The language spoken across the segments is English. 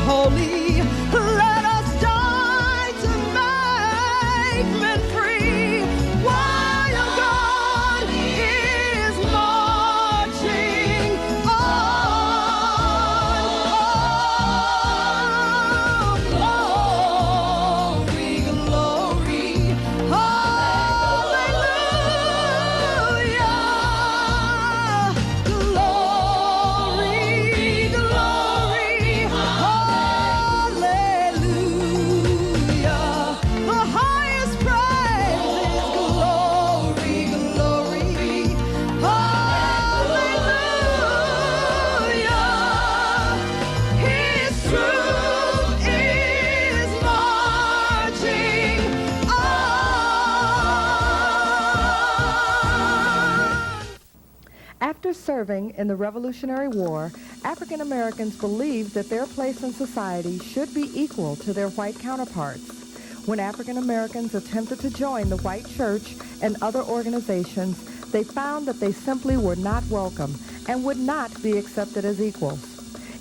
holy. Let us die to make men free. While God is marching on. Oh, glory, glory, hallelujah. Glory, glory, hallelujah. The highest praise is glory, glory, hallelujah. His truth is marching on. After serving in the Revolutionary War, African Americans believed that their place in society should be equal to their white counterparts. When African Americans attempted to join the white church and other organizations, they found that they simply were not welcome and would not be accepted as equals.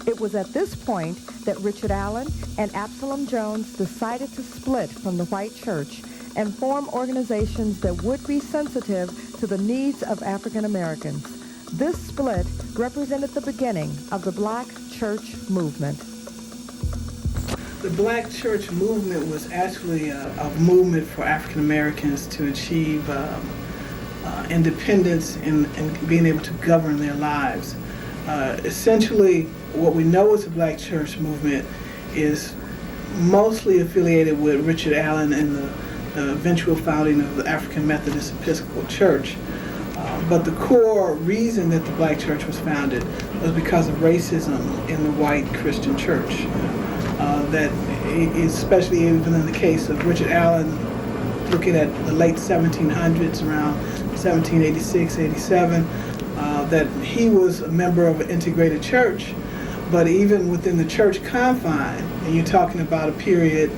It was at this point that Richard Allen and Absalom Jones decided to split from the white church and form organizations that would be sensitive to the needs of African Americans. This split represented the beginning of the Black Church Movement. The Black Church Movement was actually a movement for African Americans to achieve independence and being able to govern their lives. Essentially, what we know as the Black Church Movement is mostly affiliated with Richard Allen and the eventual founding of the African Methodist Episcopal Church. But the core reason that the Black Church was founded was because of racism in the white Christian church. That especially even in the case of Richard Allen, looking at the late 1700s, around 1786, 87, that he was a member of an integrated church, but even within the church confine, and you're talking about a period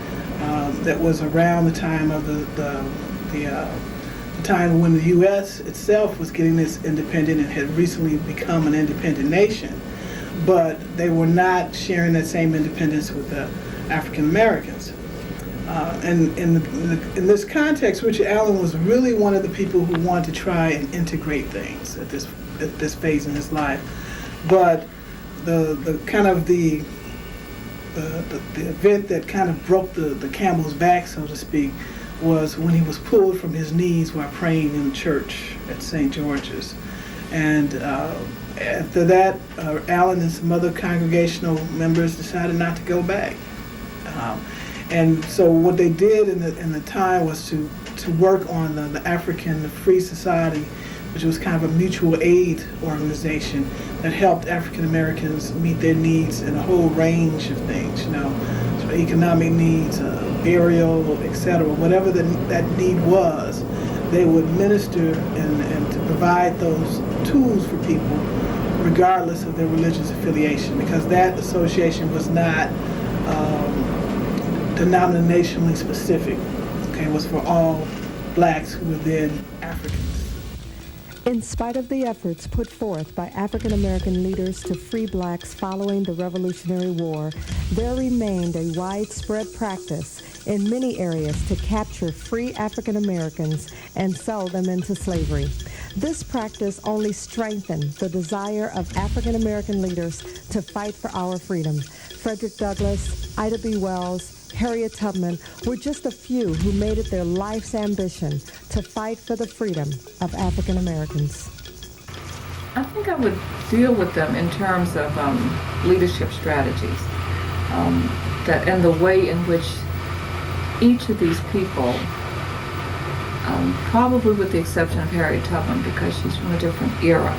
that was around the time of the time when the U.S. itself was getting its independent and had recently become an independent nation, but they were not sharing that same independence with the African Americans. And in this context, Richard Allen was really one of the people who wanted to try and integrate things at this phase in his life. But the event that kind of broke the camel's back, so to speak, was when he was pulled from his knees while praying in church at St. George's. And after that, Allen and some other congregational members decided not to go back. And so what they did in the time was to work on the African Free Society, which was kind of a mutual aid organization that helped African Americans meet their needs in a whole range of things, so economic needs, burial, etc. Whatever that need was, they would minister and to provide those tools for people regardless of their religious affiliation, because that association was not denominationally specific. It was for all blacks who were then Africans. In spite of the efforts put forth by African American leaders to free blacks following the Revolutionary War, there remained a widespread practice in many areas to capture free African Americans and sell them into slavery. This practice only strengthened the desire of African American leaders to fight for our freedom. Frederick Douglass, Ida B. Wells, Harriet Tubman were just a few who made it their life's ambition to fight for the freedom of African Americans. I think I would deal with them in terms of leadership strategies, and the way in which each of these people, probably with the exception of Harriet Tubman because she's from a different era,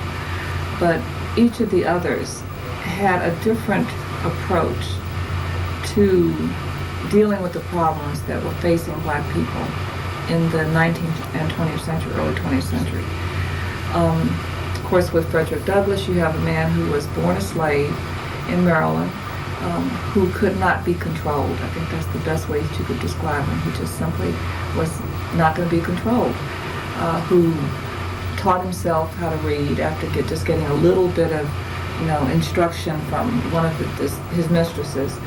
but each of the others had a different approach to dealing with the problems that were facing black people in the 19th and 20th century, early 20th century. Of course, with Frederick Douglass, you have a man who was born a slave in Maryland, who could not be controlled. I think that's the best way that you could describe him. He just simply was not going to be controlled, who taught himself how to read after getting a little bit of instruction from one of his mistresses,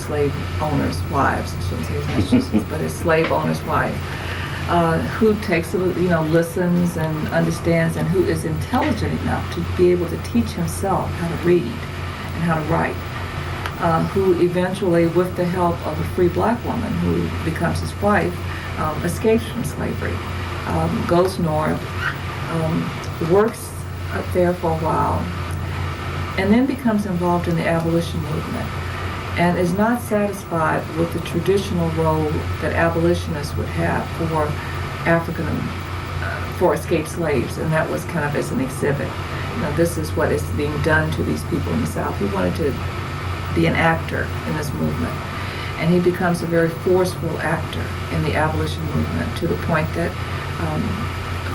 slave owners' wives, I shouldn't say his mistresses, but his slave owner's wife, who takes, listens and understands, and who is intelligent enough to be able to teach himself how to read and how to write, who eventually, with the help of a free black woman who becomes his wife, escapes from slavery, goes north, works up there for a while, and then becomes involved in the abolition movement, and is not satisfied with the traditional role that abolitionists would have for escaped slaves, and that was kind of as an exhibit. This is what is being done to these people in the South. He wanted to be an actor in this movement, and he becomes a very forceful actor in the abolition movement, to the point that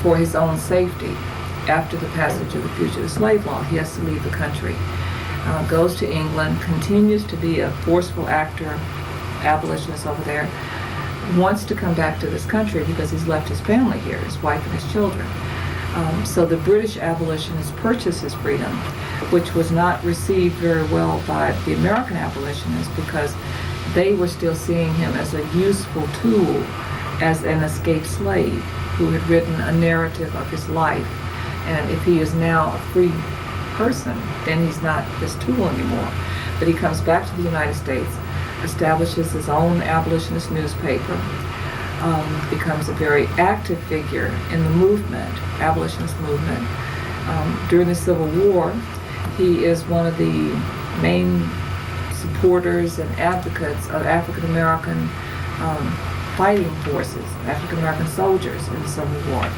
for his own safety, after the passage of the Fugitive Slave Law, he has to leave the country. Goes to England, continues to be a forceful actor, abolitionist over there, wants to come back to this country because he's left his family here, his wife and his children. So the British abolitionists purchased his freedom, which was not received very well by the American abolitionists, because they were still seeing him as a useful tool, as an escaped slave who had written a narrative of his life. And if he is now a free person, then he's not this tool anymore. But he comes back to the United States, establishes his own abolitionist newspaper, becomes a very active figure in the movement, abolitionist movement. During the Civil War, he is one of the main supporters and advocates of African American fighting forces, African American soldiers in the Civil War.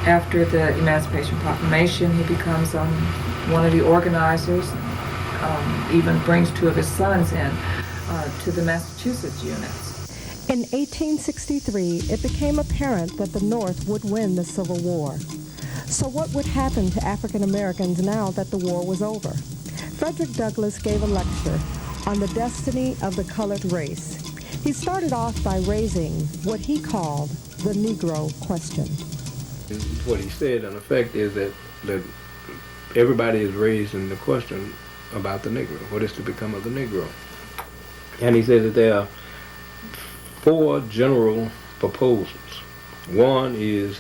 After the Emancipation Proclamation, he becomes one of the organizers, even brings two of his sons in to the Massachusetts units. In 1863, it became apparent that the North would win the Civil War. So what would happen to African Americans now that the war was over? Frederick Douglass gave a lecture on the destiny of the colored race. He started off by raising what he called the Negro question. What he said, in effect, is that everybody is raising the question about the Negro. What is to become of the Negro? And he said that there are 4 general proposals. One is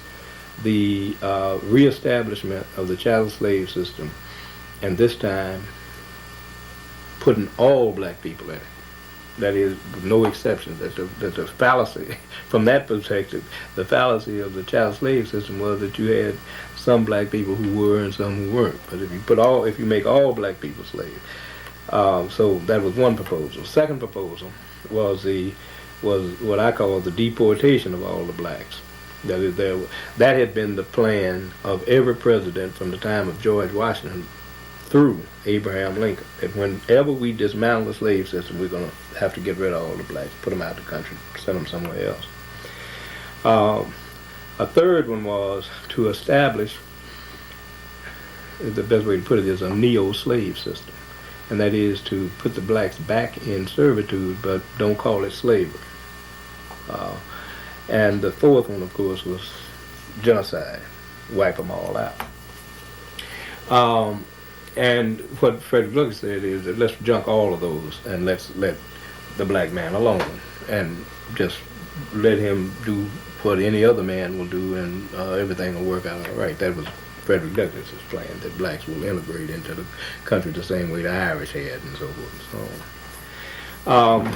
the reestablishment of the chattel slave system, and this time putting all black people in it. That is, no exceptions. That's a fallacy. From that perspective, the fallacy of the chattel slave system was that you had some black people who were and some who weren't. But if you make all black people slaves, so that was one proposal. Second proposal was what I call the deportation of all the blacks. That had been the plan of every president from the time of George Washington through Abraham Lincoln, that whenever we dismantle the slave system, we're going to have to get rid of all the blacks, put them out of the country, send them somewhere else. A third one was to establish, the best way to put it is, a neo-slave system, and that is to put the blacks back in servitude, but don't call it slavery. And the fourth one, of course, was genocide, wipe them all out. And what Frederick Douglass said is that let's junk all of those and let's let the black man alone and just let him do what any other man will do, and everything will work out all right. That was Frederick Douglass's plan, that blacks will immigrate into the country the same way the Irish had, and so forth and so on.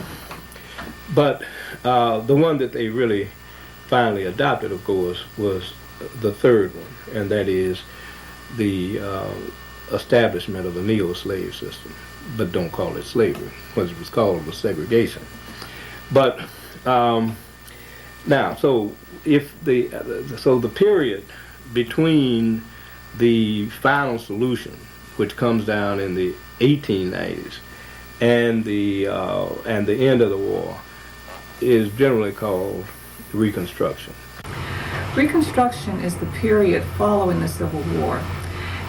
But the one that they really finally adopted, of course, was the third one, and that is the establishment of a neo-slave system, but don't call it slavery. What it was called was segregation. But now, so the period between the final solution, which comes down in the 1890s, and the end of the war, is generally called Reconstruction. Reconstruction is the period following the Civil War,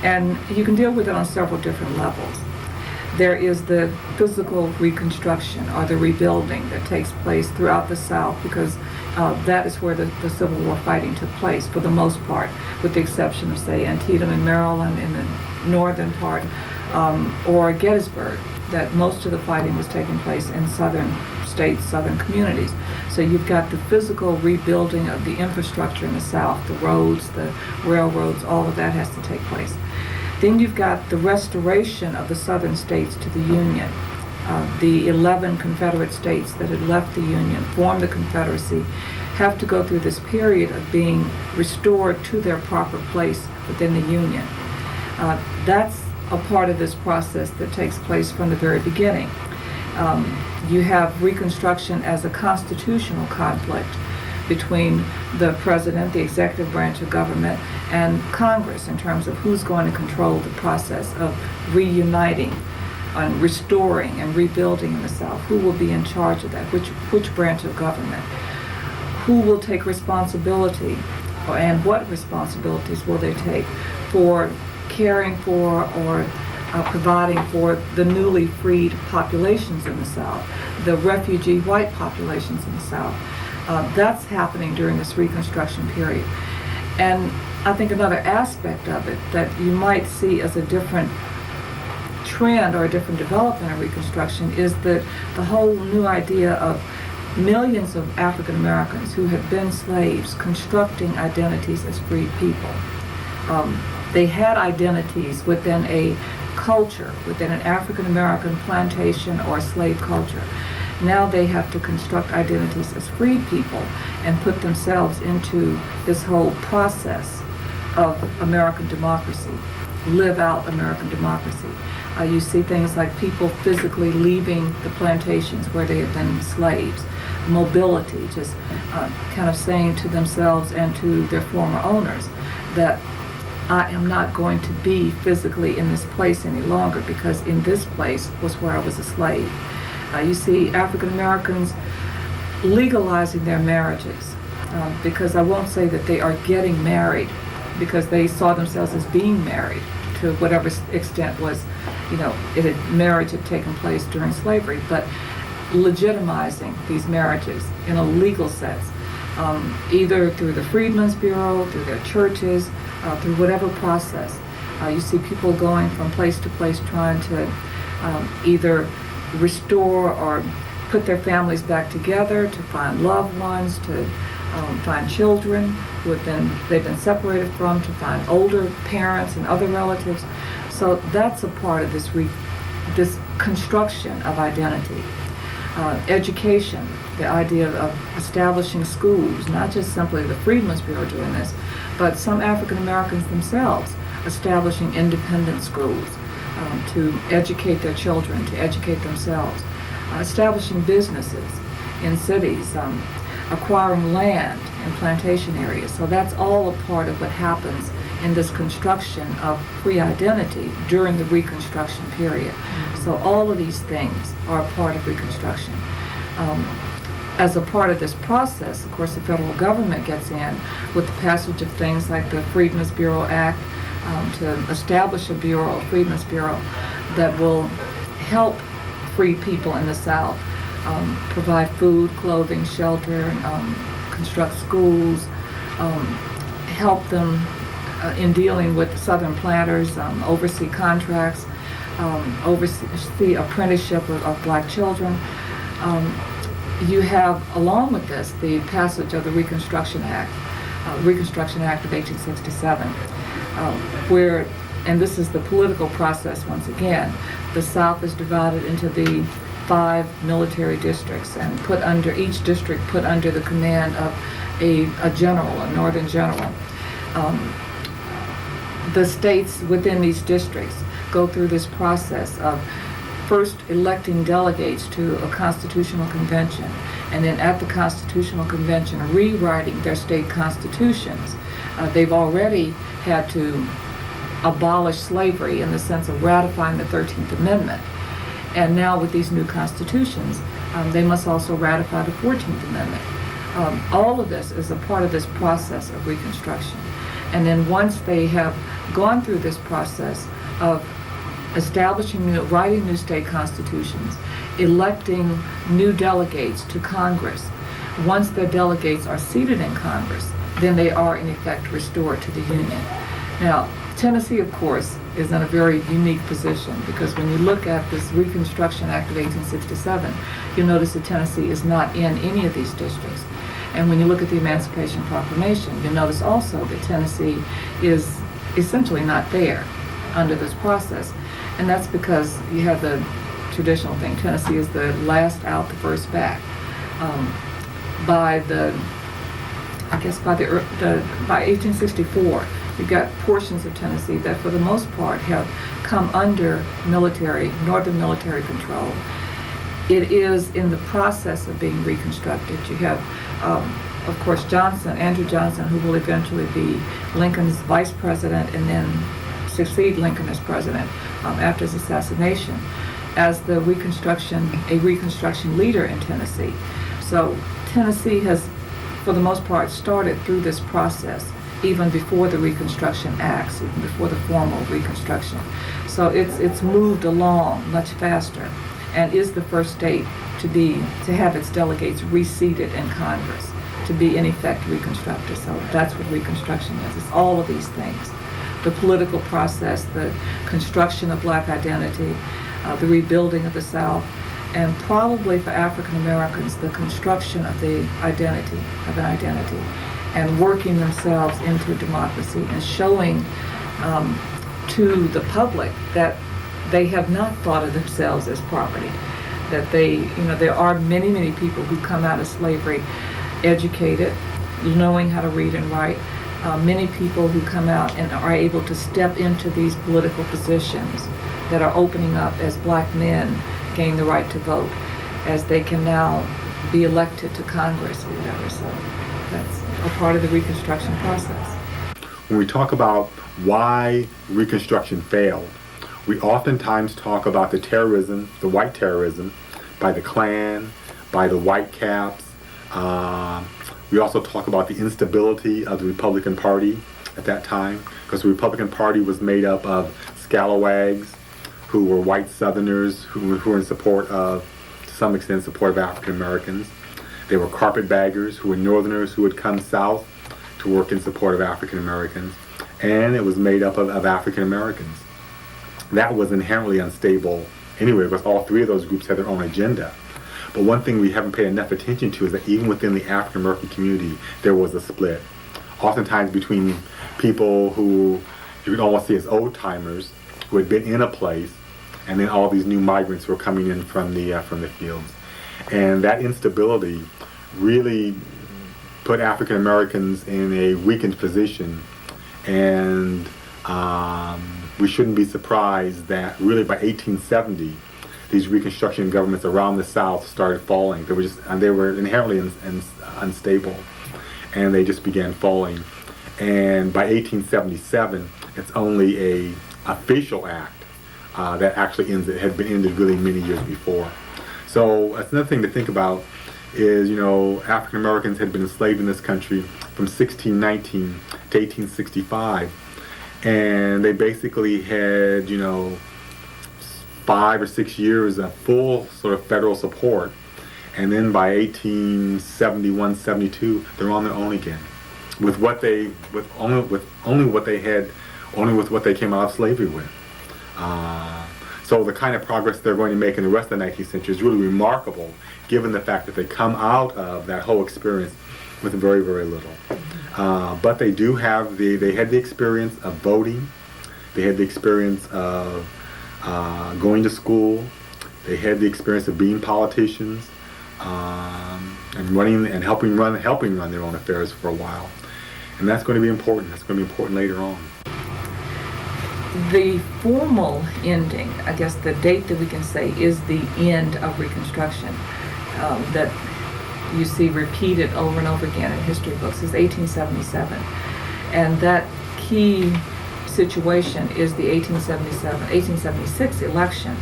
and you can deal with it on several different levels. There is the physical reconstruction, or the rebuilding, that takes place throughout the South, because that is where the Civil War fighting took place for the most part, with the exception of, say, Antietam in Maryland in the northern part, or Gettysburg that most of the fighting was taking place in southern states, southern communities. So you've got the physical rebuilding of the infrastructure in the South, the roads, the railroads, all of that has to take place. Then you've got the restoration of the southern states to the Union. The 11 Confederate states that had left the Union, formed the Confederacy, have to go through this period of being restored to their proper place within the Union. That's a part of this process that takes place from the very beginning. You have Reconstruction as a constitutional conflict between the president, the executive branch of government, and Congress in terms of who's going to control the process of reuniting and restoring and rebuilding in the South. Who will be in charge of that? Which branch of government? Who will take responsibility, and what responsibilities will they take for caring for or providing for the newly freed populations in the South, the refugee white populations in the South? That's happening during this Reconstruction period. And I think another aspect of it that you might see as a different trend or a different development in Reconstruction is that the whole new idea of millions of African Americans who had been slaves constructing identities as freed people. They had identities within a culture, within an African American plantation or slave culture. Now they have to construct identities as freed people and put themselves into this whole process of American democracy, live out American democracy. You see things like people physically leaving the plantations where they had been slaves, mobility, just kind of saying to themselves and to their former owners that I am not going to be physically in this place any longer because in this place was where I was a slave. You see African Americans legalizing their marriages because I won't say that they are getting married because they saw themselves as being married to whatever extent was, marriage had taken place during slavery, but legitimizing these marriages in a legal sense, either through the Freedmen's Bureau, through their churches, through whatever process. You see people going from place to place trying to either restore or put their families back together, to find loved ones, to find children who they've been separated from, to find older parents and other relatives. So that's a part of this construction of identity. Education, the idea of establishing schools, not just simply the Freedmen's Bureau doing this, but some African Americans themselves establishing independent schools to educate their children, to educate themselves, establishing businesses in cities, acquiring land in plantation areas. So that's all a part of what happens in this construction of free identity during the Reconstruction period. So all of these things are a part of Reconstruction. As a part of this process, of course, the federal government gets in with the passage of things like the Freedmen's Bureau Act to establish a bureau, a Freedmen's Bureau, that will help free people in the South, provide food, clothing, shelter, construct schools, help them in dealing with Southern planters, oversee contracts, oversee apprenticeship of black children. You have, along with this, the passage of the Reconstruction Act of 1867, where, and this is the political process once again, the South is divided into the 5 military districts and each district put under the command of a general, a northern general. The states within these districts go through this process of first electing delegates to a constitutional convention, and then at the constitutional convention rewriting their state constitutions. They've already had to abolish slavery in the sense of ratifying the 13th Amendment. And now with these new constitutions, they must also ratify the 14th Amendment. All of this is a part of this process of Reconstruction. And then once they have gone through this process of writing new state constitutions, electing new delegates to Congress, once their delegates are seated in Congress, then they are in effect restored to the Union. Now, Tennessee, of course, is in a very unique position because when you look at this Reconstruction Act of 1867, you'll notice that Tennessee is not in any of these districts. And when you look at the Emancipation Proclamation, you'll notice also that Tennessee is essentially not there under this process. And that's because you have the traditional thing. Tennessee is the last out, the first back. By 1864, you've got portions of Tennessee that for the most part have come under northern military control. It is in the process of being reconstructed. You have, of course, Andrew Johnson, who will eventually be Lincoln's vice president and then succeed Lincoln as president after his assassination, as a reconstruction leader in Tennessee. So Tennessee has, for the most part, started through this process even before the Reconstruction Acts, even before the formal Reconstruction. So it's moved along much faster, and is the first state to have its delegates reseated in Congress, to be in effect reconstructed. So that's what Reconstruction is. It's all of these things: the political process, the construction of Black identity, the rebuilding of the South, and probably for African Americans, the construction of an identity, and working themselves into democracy and showing to the public that they have not thought of themselves as property. That there are many, many people who come out of slavery educated, knowing how to read and write. Many people who come out and are able to step into these political positions that are opening up as Black men gain the right to vote, as they can now be elected to Congress or whatever. So that's a part of the Reconstruction process. When we talk about why Reconstruction failed, we oftentimes talk about the terrorism, the white terrorism, by the Klan, by the white caps. We also talk about the instability of the Republican Party at that time, because the Republican Party was made up of scalawags, who were white Southerners, who were in support of, to some extent, support of African Americans. They were carpetbaggers, who were Northerners who had come south to work in support of African Americans. And it was made up of African Americans. That was inherently unstable anyway, because all three of those groups had their own agenda. But one thing we haven't paid enough attention to is that even within the African American community, there was a split. Oftentimes between people who you could almost see as old timers, who had been in a place, and then all these new migrants who were coming in from the fields. And that instability really put African Americans in a weakened position, and we shouldn't be surprised that really by 1870, these Reconstruction governments around the South started falling. They were inherently unstable, and they just began falling. And by 1877, it's only a official act that actually had been ended really many years before. So that's another thing to think about is, African Americans had been enslaved in this country from 1619 to 1865, and they basically had, 5 or 6 years of full sort of federal support, and then by 1871, 72, they're on their own again, with what they came out of slavery with. So the kind of progress they're going to make in the rest of the 19th century is really remarkable, given the fact that they come out of that whole experience with very, very little. But they do have they had the experience of voting, they had the experience of going to school, they had the experience of being politicians, and running and helping run their own affairs for a while. And that's going to be important. That's going to be important later on. The formal ending, I guess the date that we can say is the end of Reconstruction, that you see repeated over and over again in history books, is 1877. And that key situation is the 1876 election,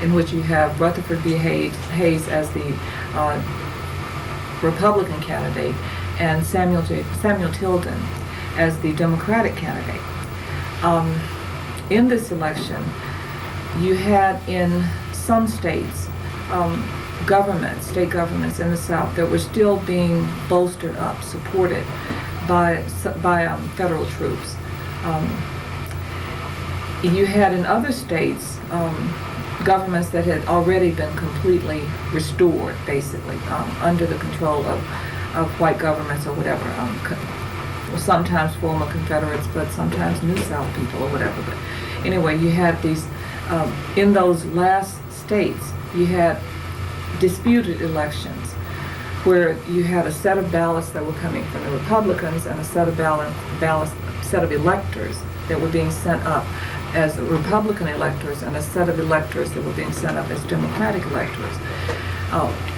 in which you have Rutherford B. Hayes as the Republican candidate and Samuel Tilden as the Democratic candidate. In this election, you had in some states state governments in the South that were still being bolstered up, supported by federal troops. you had in other states governments that had already been completely restored, basically, under the control of white governments or whatever. Sometimes former Confederates, but sometimes New South people or whatever. But anyway, you had these, in those last states, you had disputed elections where you had a set of ballots that were coming from the Republicans and a set of set of electors that were being sent up as Republican electors and a set of electors that were being sent up as Democratic electors,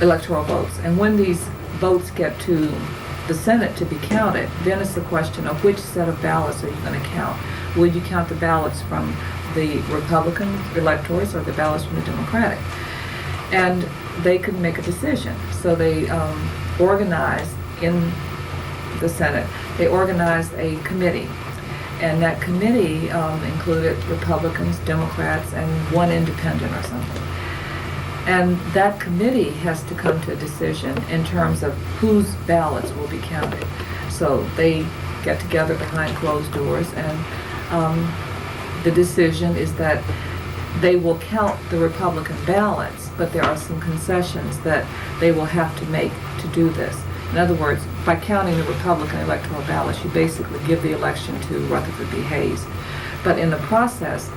electoral votes. And when these votes get to the Senate to be counted, then it's the question of which set of ballots are you going to count? Will you count the ballots from the Republican electors or the ballots from the Democratic? And they could make a decision. So they organized in the Senate, they organized a committee. And that committee included Republicans, Democrats, and one independent or something. And that committee has to come to a decision in terms of whose ballots will be counted. So they get together behind closed doors, and the decision is that they will count the Republican ballots, but there are some concessions that they will have to make to do this. In other words, by counting the Republican electoral ballots, you basically give the election to Rutherford B. Hayes. But in the process,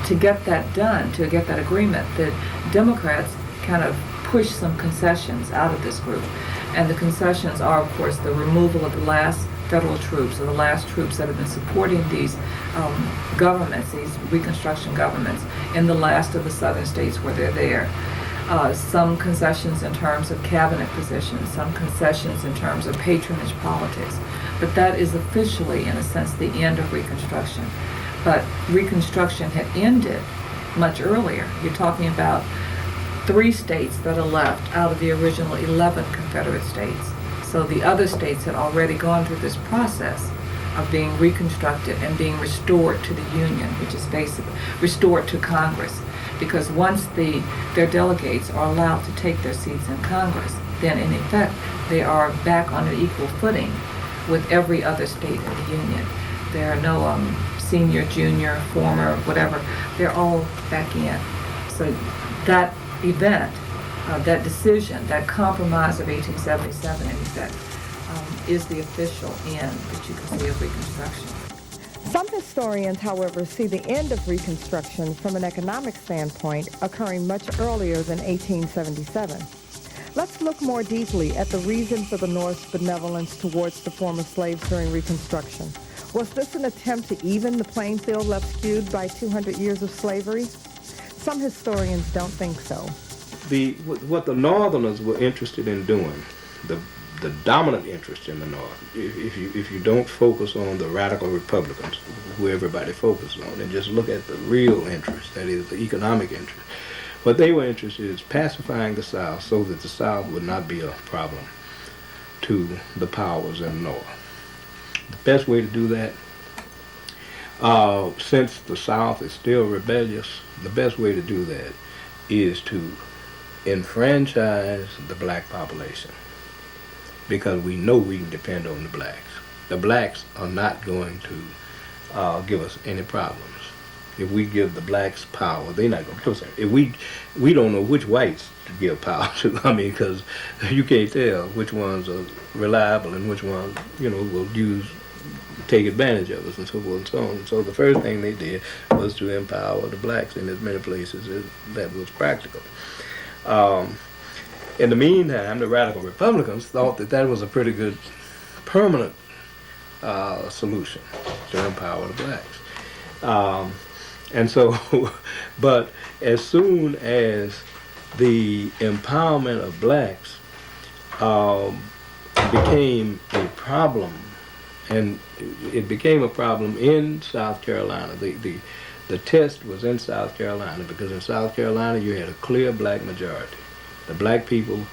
to get that done, to get that agreement, the Democrats kind of push some concessions out of this group. And the concessions are, of course, the removal of the last federal troops, or the last troops that have been supporting these governments, these Reconstruction governments, in the last of the southern states where they're there. Some concessions in terms of cabinet positions, some concessions in terms of patronage politics. But that is officially, in a sense, the end of Reconstruction. But Reconstruction had ended much earlier. You're talking about 3 states that are left out of the original 11 Confederate states. So the other states had already gone through this process of being reconstructed and being restored to the Union, which is basically restored to Congress. Because once their delegates are allowed to take their seats in Congress, then in effect they are back on an equal footing with every other state in the Union. There are no senior, junior, former, whatever. They're all back in. So that event, that decision, that compromise of 1877 in effect, is the official end that you can see of Reconstruction. Some historians, however, see the end of Reconstruction from an economic standpoint occurring much earlier than 1877. Let's look more deeply at the reason for the North's benevolence towards the former slaves during Reconstruction. Was this an attempt to even the playing field left skewed by 200 years of slavery? Some historians don't think so. What the Northerners were interested in doing, the dominant interest in the North, if you don't focus on the radical Republicans, who everybody focuses on, and just look at the real interest, that is the economic interest, what they were interested in is pacifying the South so that the South would not be a problem to the powers in the North. The best way to do that, since the South is still rebellious, the best way to do that is to enfranchise the black population, because we know we can depend on the blacks. The blacks are not going to give us any problems. If we give the blacks power, they're not going to give us any. If we don't know which whites to give power to, I mean, because you can't tell which ones are reliable and which ones, will take advantage of us and so forth and so on. So the first thing they did was to empower the blacks in as many places as that was practical. In the meantime, the radical Republicans thought that was a pretty good permanent solution to empower the blacks. And so, but as soon as the empowerment of blacks became a problem, and it became a problem in South Carolina. The test was in South Carolina, because in South Carolina you had a clear black majority. The black people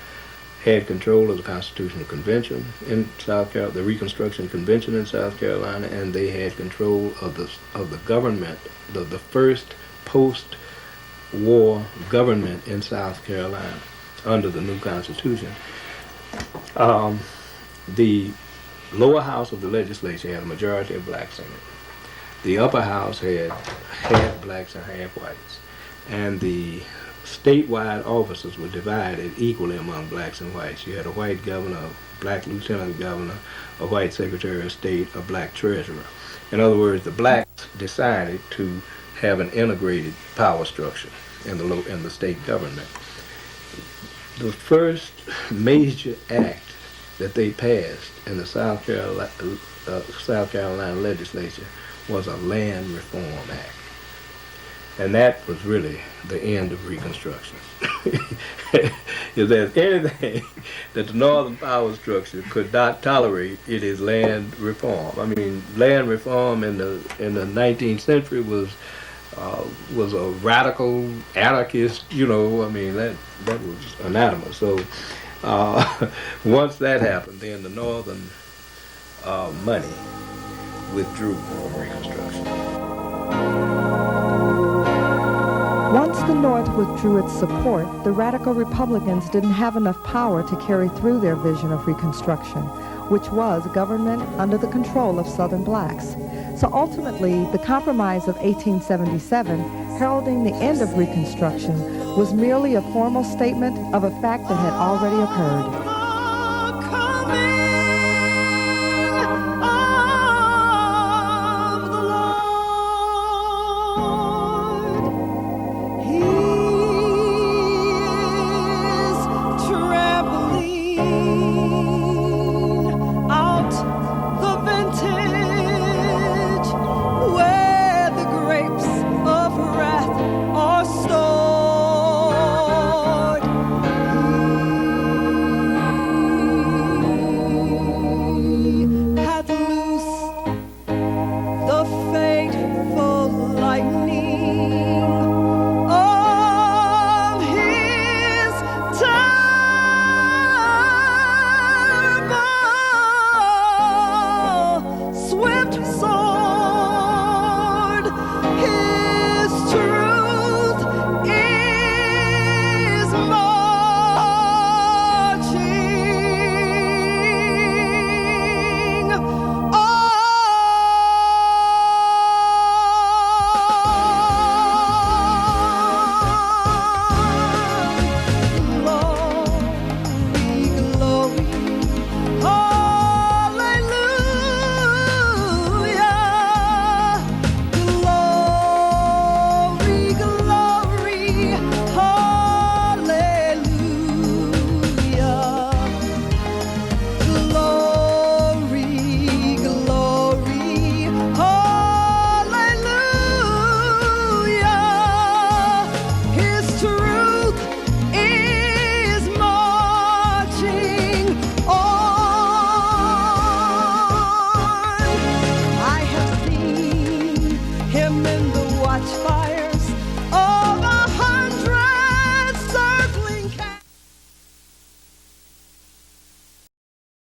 had control of the Constitutional Convention in South Carolina, the Reconstruction Convention in South Carolina, and they had control of the government, the first post-war government in South Carolina under the new Constitution. The lower house of the legislature had a majority of blacks in it. the upper house had half blacks and half whites, and the statewide offices were divided equally among blacks and whites. You had a white governor, a black lieutenant governor, a white secretary of state, a black treasurer. In other words, the blacks decided to have an integrated power structure in the state government. The first major act that they passed in the South Carolina legislature was a Land Reform Act. And that was really the end of Reconstruction. If there's anything that the Northern power structure could not tolerate, it is land reform. I mean, land reform in the 19th century was a radical anarchist, I mean, that was anathema. So once that happened, then the Northern money withdrew from Reconstruction. Once the North withdrew its support, the radical Republicans didn't have enough power to carry through their vision of Reconstruction, which was government under the control of Southern blacks. So ultimately, the Compromise of 1877, heralding the end of Reconstruction, was merely a formal statement of a fact that had already occurred.